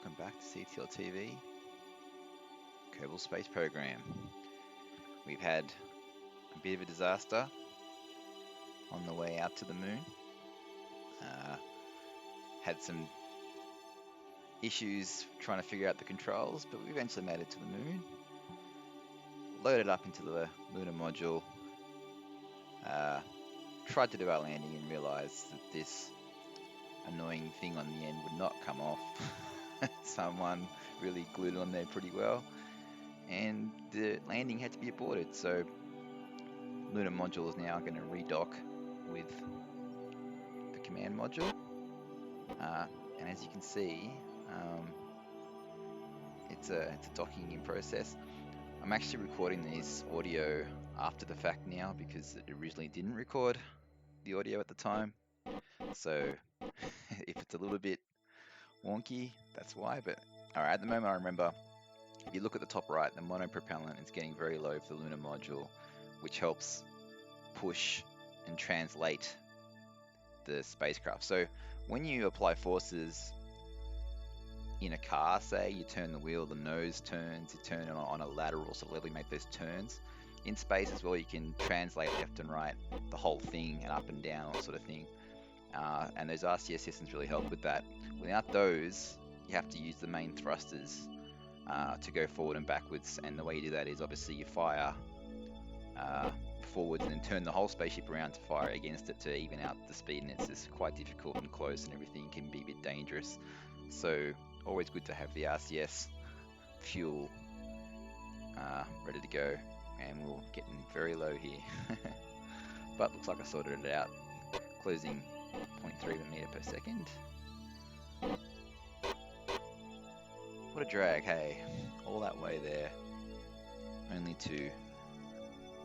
welcome back to CTL TV, Kerbal Space Program. We've had a bit of a disaster on the way out to the moon. Had some issues trying to figure out the controls, but we eventually made it to the moon. Loaded up into the lunar module. Tried to do our landing and realized that this annoying thing on the end would not come off. Someone really glued it on there pretty well, and the landing had to be aborted. So lunar module is now going to redock with the command module, and as you can see, it's a docking in process. I'm actually recording this audio after the fact now because it originally didn't record the audio at the time. So if it's a little bit wonky, that's why. But alright, at the moment I remember, if you look at the top right, the monopropellant is getting very low for the lunar module, which helps push and translate the spacecraft. So when you apply forces in a car, say you turn the wheel, the nose turns, you turn it on a lateral, so let me make those turns. In space as well, you can translate left and right, the whole thing, and up and down, all sort of thing. And those RCS systems really help with that. Without those, you have to use the main thrusters to go forward and backwards, and the way you do that is obviously you fire forwards and then turn the whole spaceship around to fire against it to even out the speed, and it's just quite difficult and close and everything can be a bit dangerous. So always good to have the RCS fuel ready to go, and we're getting very low here. But looks like I sorted it out. Closing 0.3 of a meter per second. What a drag, hey, all that way there only to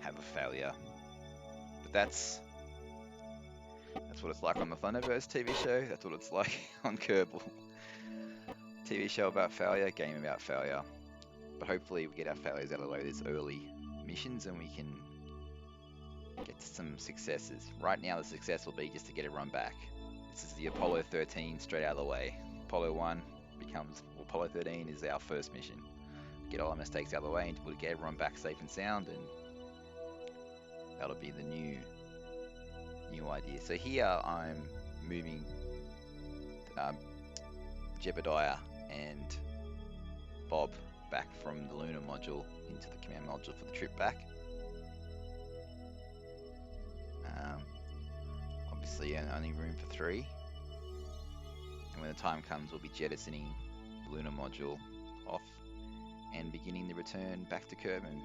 have a failure. But that's what it's like on the Thunderverse TV show. That's what it's like on Kerbal. TV show about failure, game about failure. But hopefully we get our failures out of the way this early missions and we can get to some successes. Right now the success will be just to get everyone back. This is the Apollo 13 straight out of the way. Apollo 1 becomes, well, Apollo 13 is our first mission. Get all our mistakes out of the way and we'll get everyone back safe and sound, and that'll be the new idea. So here I'm moving Jebediah and Bob back from the lunar module into the command module for the trip back. Obviously only room for 3, and when the time comes we'll be jettisoning the lunar module off and beginning the return back to Kerbal.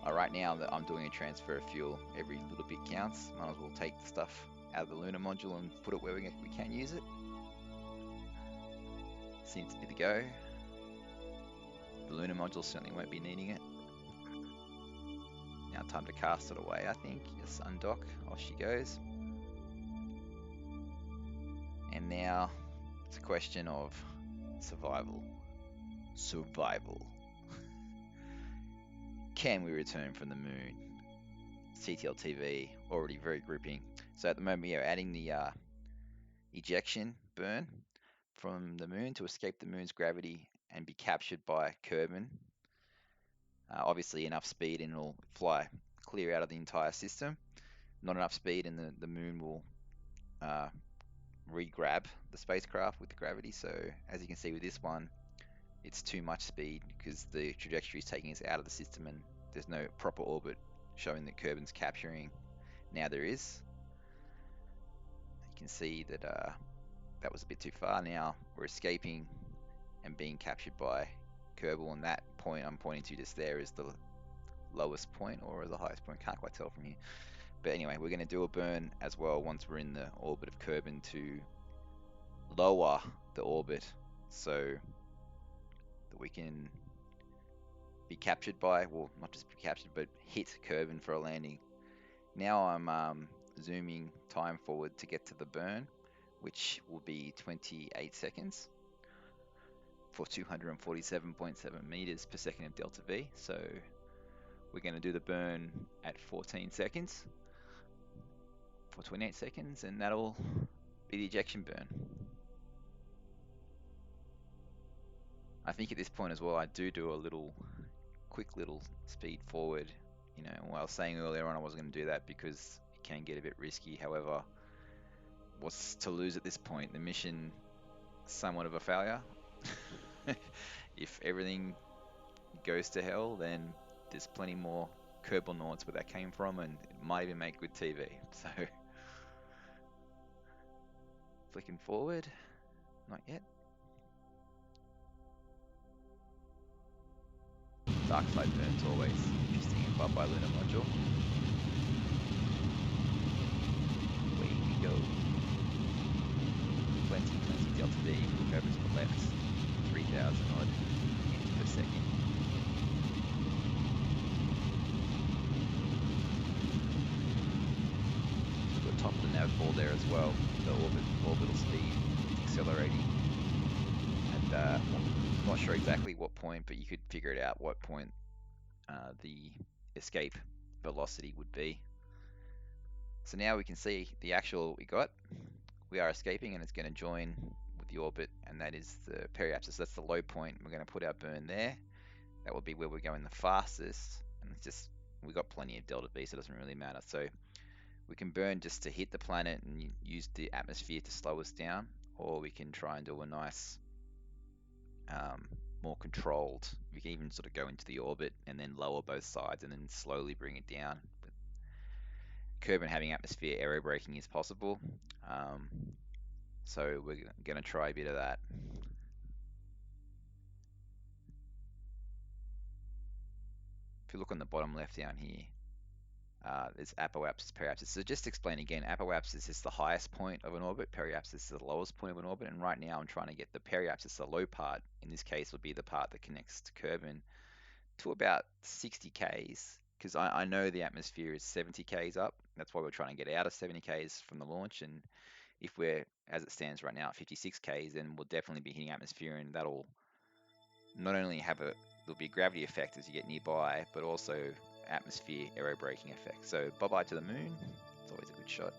Right now that I'm doing a transfer of fuel, every little bit counts. Might as well take the stuff out of the lunar module and put it where we can use it. Seems to be the go. The lunar module certainly won't be needing it. Now time to cast it away, I think. Just undock, off she goes. And now it's a question of survival. Survival. Can we return from the moon? CTL TV already very gripping. So at the moment we are adding the ejection burn from the moon to escape the moon's gravity and be captured by Kerbal. Obviously enough speed and it'll fly clear out of the entire system. Not enough speed and the moon will re-grab the spacecraft with the gravity. So as you can see with this one, it's too much speed because the trajectory is taking us out of the system and there's no proper orbit showing that Kerbal's capturing. Now there is. You can see that that was a bit too far. Now we're escaping and being captured by Kerbal, and that point I'm pointing to just there is the lowest point or the highest point, can't quite tell from here. But anyway, we're going to do a burn as well once we're in the orbit of Kerbal to lower the orbit so that we can be captured by, well, not just be captured, but hit Kerbal for a landing. Now I'm zooming time forward to get to the burn, which will be 28 seconds for 247.7 meters per second of delta V. So we're going to do the burn at 14 seconds for 28 seconds, and that'll be the ejection burn. I think at this point as well, I do a quick little speed forward. You know, while I was saying earlier on I wasn't going to do that because it can get a bit risky. However, what's to lose at this point? The mission, somewhat of a failure. If everything goes to hell, then there's plenty more Kerbal Noughts where that came from, and it might even make good TV. So, flicking forward, not yet. Dark side burns always interesting in Bye Lunar Module. Away we go. Plenty delta D. Look over to the left, 3,000 odd meters per second. We've got top of the nav ball there as well. The orbital speed accelerating. And I'm not sure exactly what point, but you could figure it out what point the escape velocity would be. So now we can see the actual we got. We are escaping and it's going to join with the orbit, and that is the periapsis. That's the low point. We're going to put our burn there. That will be where we're going the fastest, and it's just we got plenty of delta V, so it doesn't really matter. So we can burn just to hit the planet and use the atmosphere to slow us down, or we can try and do a nice more controlled. We can even sort of go into the orbit and then lower both sides and then slowly bring it down. But Kerbin having atmosphere aerobraking is possible, so we're going to try a bit of that. If you look on the bottom left down here, there's apoapsis, periapsis. So just to explain again, apoapsis is the highest point of an orbit, periapsis is the lowest point of an orbit, and right now I'm trying to get the periapsis, the low part, in this case would be the part that connects to Kerbin, to about 60 Ks, because I know the atmosphere is 70 Ks up. That's why we're trying to get out of 70 Ks from the launch, and if we're, as it stands right now, at 56 Ks, then we'll definitely be hitting atmosphere, and that'll not only have there'll be a gravity effect as you get nearby, but also atmosphere aerobraking effect. So bye-bye to the moon. It's always a good shot.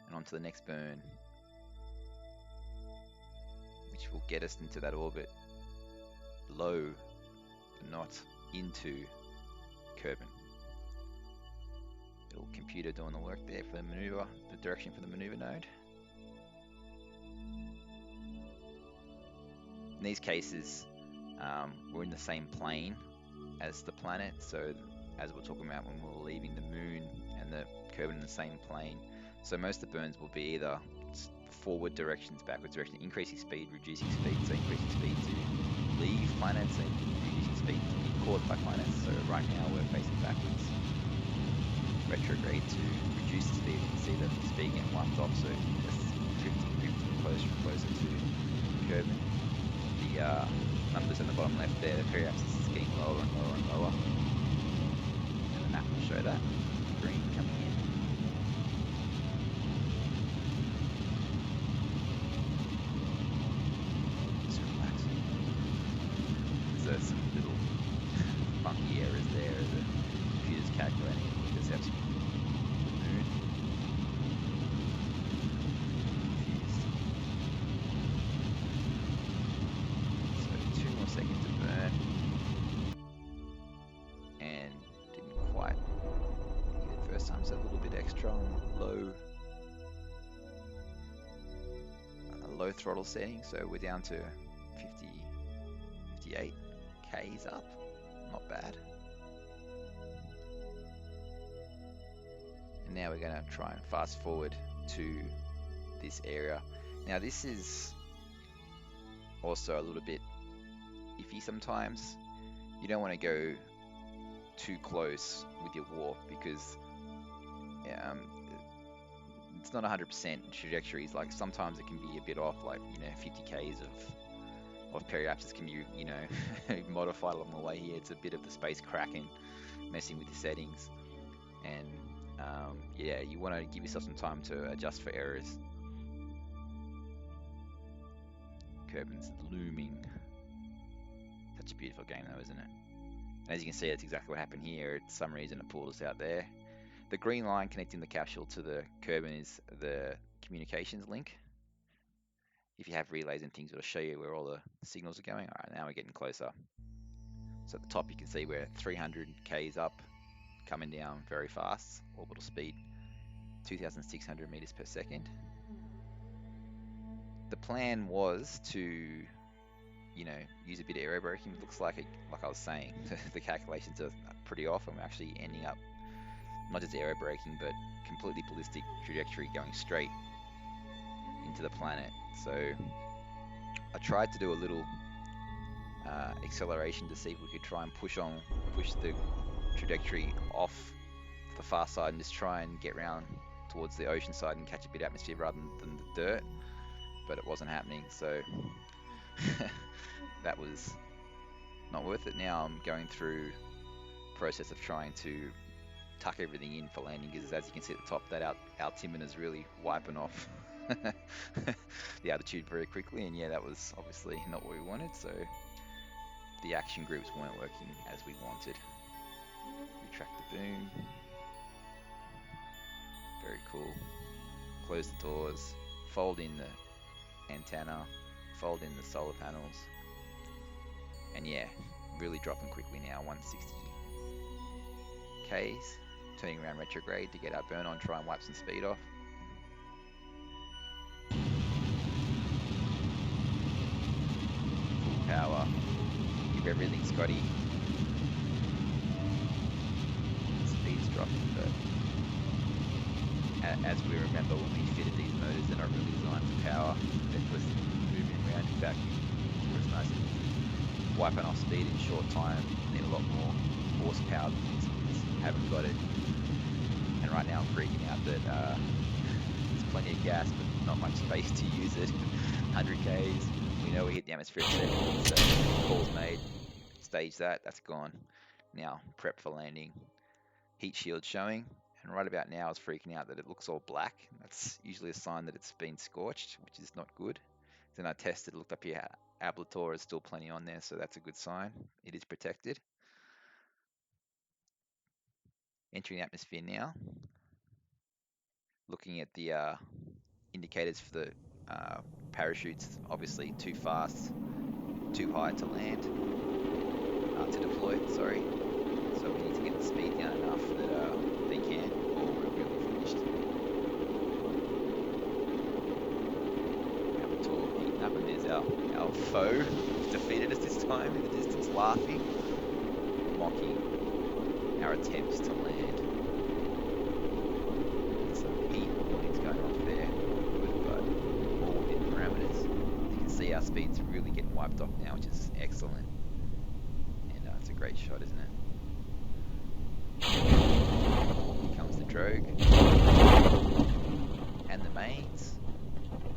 And on to the next burn, which will get us into that orbit low, but not into Kerbin. Little computer doing the work there for the maneuver, the direction for the maneuver node. In these cases, we're in the same plane as the planet, so as we're talking about when we're leaving the moon and the Kerbin in the same plane. So most of the burns will be either forward directions, backwards directions, increasing speed, reducing speed. So increasing speed to leave planets and reducing speed to be caught by planets. So right now we're facing backwards. Retrograde to reduce the speed. You can see the speed getting wiped off, so just drifting closer and closer to Kerbin. The numbers in the bottom left there, the periapsis is getting lower and lower and lower. And the map will show that. Green coming in. Just relax. There's some little funky errors there as the computer's calculating the intercepts with the moon. Confused. So 2 more seconds to burn. And didn't quite get it first time, so a little bit extra on low throttle setting. So we're down to 50, 58 Ks up. Not bad. And now we're going to try and fast forward to this area. Now this is also a little bit iffy sometimes. You don't want to go too close with your warp because it's not 100% trajectories. Like sometimes it can be a bit off, like 50 Ks of periapsis can be modified along the way here. It's a bit of the space cracking, messing with the settings, and yeah, you want to give yourself some time to adjust for errors. Kerbin's looming. Such a beautiful game though, isn't it? As you can see, that's exactly what happened here. For some reason it pulled us out there. The green line connecting the capsule to the Kerbin is the communications link. if you have relays and things, it'll show you where all the signals are going. All right, now we're getting closer. So at the top, you can see we're 300 k's up, coming down very fast, orbital speed 2,600 meters per second. The plan was to, use a bit of aero braking. It looks like like I was saying, the calculations are pretty off, and we're actually ending up not just aero braking, but completely ballistic trajectory going straight into the planet. So I tried to do a little acceleration to see if we could try and push the trajectory off the far side and just try and get round towards the ocean side and catch a bit of atmosphere rather than the dirt, but it wasn't happening, so that was not worth it. Now I'm going through the process of trying to tuck everything in for landing, because as you can see at the top, that altimeter is really wiping off the altitude very quickly, and yeah, that was obviously not what we wanted, so the action groups weren't working as we wanted. Retract the boom. Very cool. Close the doors, fold in the antenna, fold in the solar panels, and yeah, really dropping quickly now, 160 k's, turning around retrograde to get our burn on, try and wipe some speed off. Full power, give everything Scotty. Speed's dropping, but as we remember, when we fitted these motors, they're not really designed for power. They're just moving around in vacuum. So it's nice and wiping off speed in short time. Need a lot more horsepower than these ones. Haven't got it. And right now I'm freaking out that there's plenty of gas, but not much space to use it. 100 k's. We know we hit the atmosphere at 70, so call's made. Stage that's gone. Now prep for landing. Heat shield showing. And right about now I was freaking out that it looks all black. That's usually a sign that it's been scorched, which is not good. Then I tested, looked up here, ablator is still plenty on there, so that's a good sign. It is protected. Entering the atmosphere now. Looking at the indicators for the parachutes, obviously too fast, too high to land, to deploy, sorry. So we need to get the speed down enough that they can, or we're really finished. Ablator heating up, and there's our foe, defeated us this time in the distance, laughing, mocking our attempts to land. There's some heat warnings going off there, good, but all within parameters. You can see our speed's really getting wiped off now, which is excellent. And it's a great shot, isn't it? Here comes the drogue and the mains.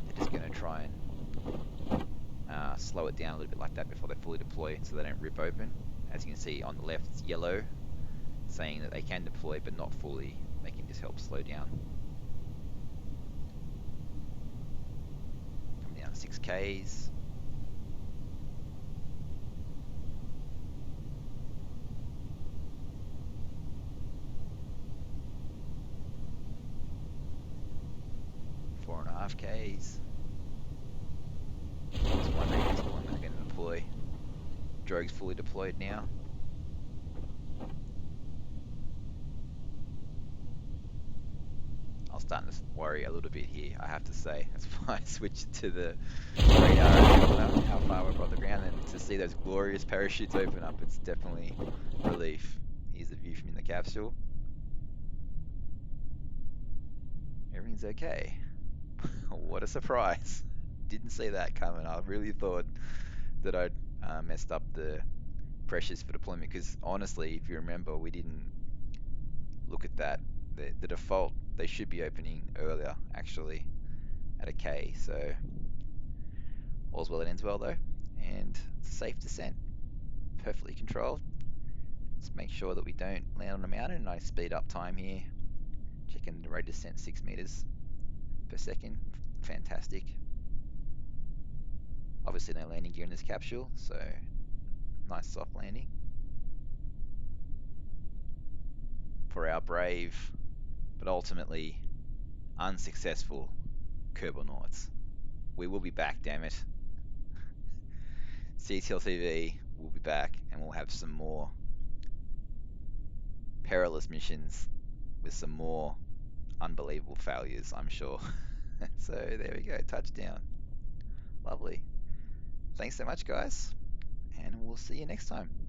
They're just going to try and slow it down a little bit like that before they fully deploy, so they don't rip open. As you can see on the left, it's yellow, saying that they can deploy but not fully. They can just help slow down. Coming down 6 k's. Four and a half k's. Just wondering if this one is going to deploy. Drogue's fully deployed now. I'm starting to worry a little bit here, I have to say. That's why I switched to the radar and how far we're above the ground, and to see those glorious parachutes open up, it's definitely relief. Here's the view from in the capsule. Everything's okay. What a surprise. Didn't see that coming. I really thought that I'd messed up the pressures for deployment, because honestly, if you remember, we didn't look at that. The default, they should be opening earlier, actually, at a K, so all's well that ends well though, and safe descent, perfectly controlled. Let's make sure that we don't land on a mountain, and I speed up time here, checking the rate of descent 6 meters per second, fantastic. Obviously no landing gear in this capsule, so nice soft landing for our brave, but ultimately unsuccessful Kerbal nauts. we will be back, damn it. CTL TV will be back, and we'll have some more perilous missions with some more unbelievable failures, I'm sure. So there we go, touchdown. Lovely. Thanks so much, guys, and we'll see you next time.